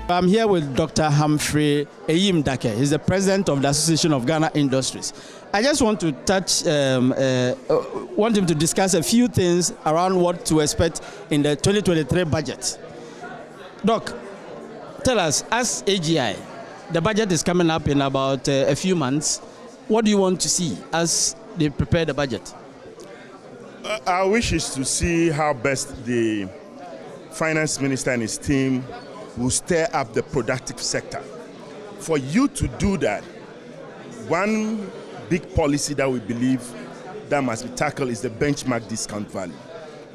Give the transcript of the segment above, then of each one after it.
I'm here with Dr. Humphrey Ayim Darke. He's the president of the Association of Ghana Industries. I just want to want him to discuss a few things around what to expect in the 2023 budget. Doc, tell us, as AGI, the budget is coming up in about a few months. What do you want to see as they prepare the budget? Our wish is to see how best the finance minister and his team will stir up the productive sector. For you to do that, one big policy that we believe that must be tackled is the benchmark discount value.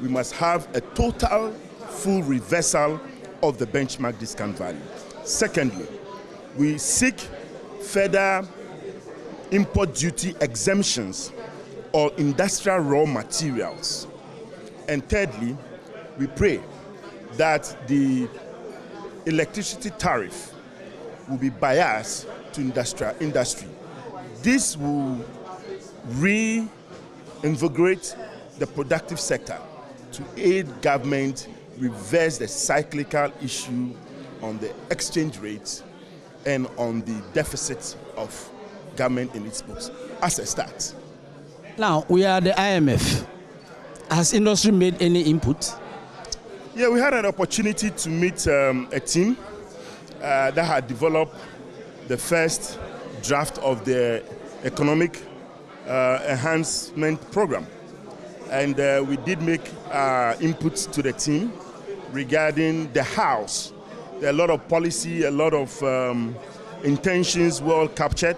We must have a total, full reversal of the benchmark discount value. Secondly, we seek further import duty exemptions on industrial raw materials. And thirdly, we pray that the electricity tariff will be biased to industry. This will reinvigorate the productive sector to aid government reverse the cyclical issue on the exchange rates and on the deficit of government in its books as a start. Now, we are the IMF. Has industry made any input? Yeah, we had an opportunity to meet a team that had developed the first draft of the economic enhancement program. And we did make inputs to the team regarding the house. There are a lot of policy, a lot of intentions were all captured,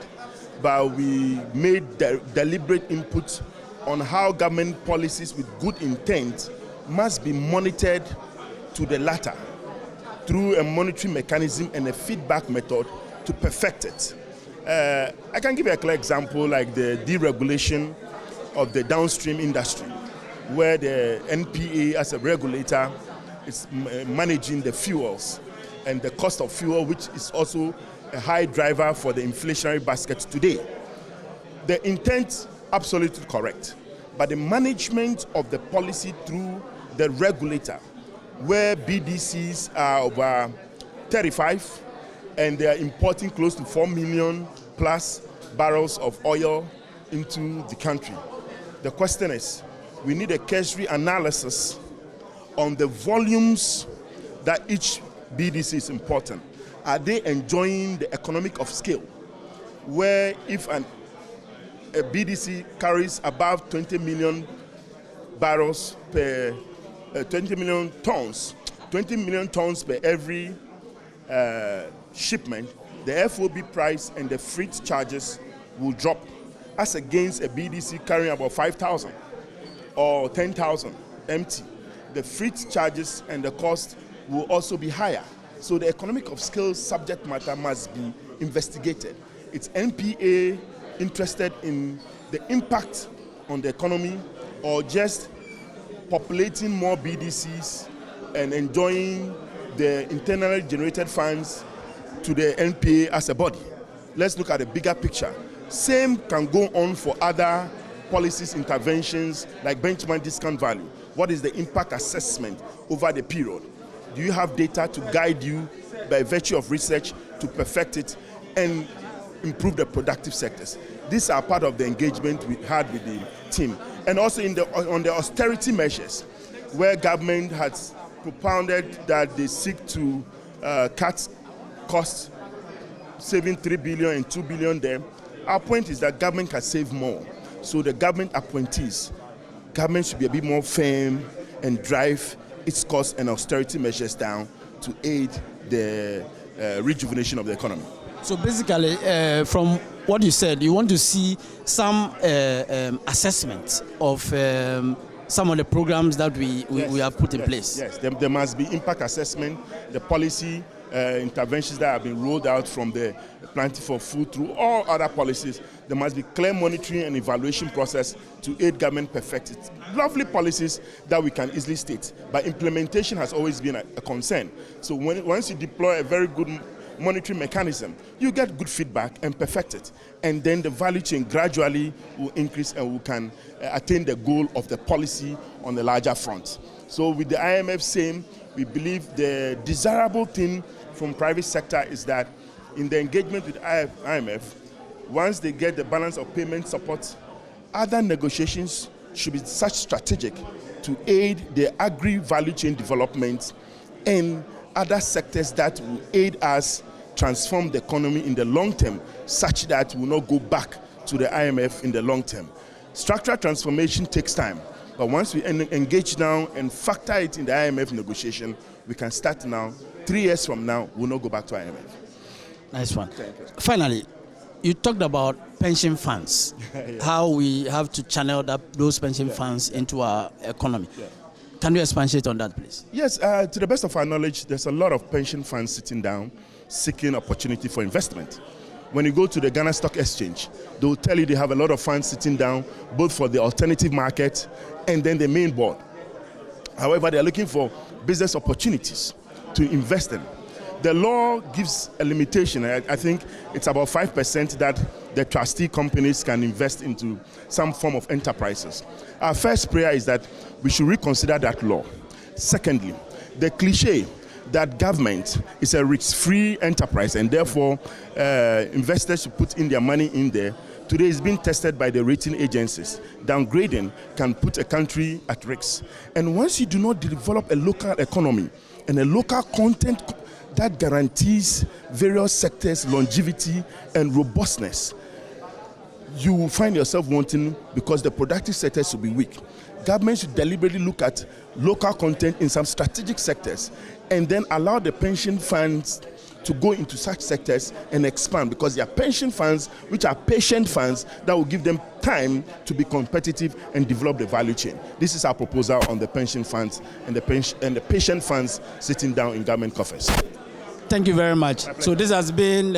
but we made deliberate inputs on how government policies with good intent must be monitored to the latter through a monitoring mechanism and a feedback method to perfect it. I can give you a clear example like the deregulation of the downstream industry, where the NPA as a regulator is managing the fuels and the cost of fuel, which is also a high driver for the inflationary basket today. The intent, absolutely correct, but the management of the policy through the regulator, where BDCs are over 35 and they are importing close to 4 million plus barrels of oil into the country. The question is, we need a cursory analysis on the volumes that each BDC is important. Are they enjoying the economic of scale? Where if a BDC carries above 20 million barrels per 20 million tons per every shipment, the FOB price and the freight charges will drop as against a BDC carrying about 5,000 or 10,000 empty. The freight charges and the cost will also be higher. So the economic of scale subject matter must be investigated. It's NPA interested in the impact on the economy or just populating more BDCs and enjoying the internally generated funds to the NPA as a body? Let's look at the bigger picture. Same can go on for other policies, interventions like benchmark discount value. What is the impact assessment over the period? Do you have data to guide you by virtue of research to perfect it and improve the productive sectors? These are part of the engagement we had with the team. And also on the austerity measures, where government has propounded that they seek to cut costs, saving 3 billion and 2 billion there. Our point is that government can save more. So the government appointees, government should be a bit more firm and drive its cost and austerity measures down to aid the rejuvenation of the economy. So basically, from what you said, you want to see some assessment of some of the programs that we have put in place. Yes, there must be impact assessment, the policy interventions that have been rolled out from the Plenty for Food through all other policies. There must be clear monitoring and evaluation process to aid government perfect it. Lovely policies that we can easily state, but implementation has always been a concern. So once you deploy a very good monitoring mechanism, you get good feedback and perfect it. And then the value chain gradually will increase and we can attain the goal of the policy on the larger front. So with the IMF saying we believe the desirable thing from private sector is that in the engagement with IMF, once they get the balance of payment support, other negotiations should be such strategic to aid the agri-value chain development and other sectors that will aid us transform the economy in the long term, such that we will not go back to the IMF in the long term. Structural transformation takes time, but once we engage now and factor it in the IMF negotiation, we can start now. 3 years from now, we'll not go back to IMF. Nice one. Finally, you talked about pension funds, yeah. How we have to channel those pension funds into our economy. Yeah. Can you expatiate on that, please? Yes, to the best of our knowledge, there's a lot of pension funds sitting down, seeking opportunity for investment. When you go to the Ghana Stock Exchange, they will tell you they have a lot of funds sitting down, both for the alternative market and then the main board. However, they are looking for business opportunities to invest in. The law gives a limitation. I think it's about 5% that the trustee companies can invest into some form of enterprises. Our first prayer is that we should reconsider that law. Secondly, the cliche that government is a risk-free enterprise and therefore investors should put in their money in there, today is being tested by the rating agencies. Downgrading can put a country at risk. And once you do not develop a local economy and a local content that guarantees various sectors longevity and robustness, you will find yourself wanting, because the productive sectors will be weak. Government should deliberately look at local content in some strategic sectors and then allow the pension funds to go into such sectors and expand, because they are pension funds which are patient funds that will give them time to be competitive and develop the value chain. This is our proposal on the pension funds and the patient funds sitting down in government coffers. Thank you very much. So this has been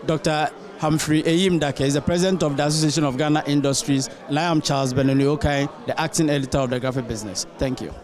Dr. Humphrey Ayim Darke is the president of the Association of Ghana Industries, and I am Charles Benoni Okai, the acting editor of the Graphic Business. Thank you.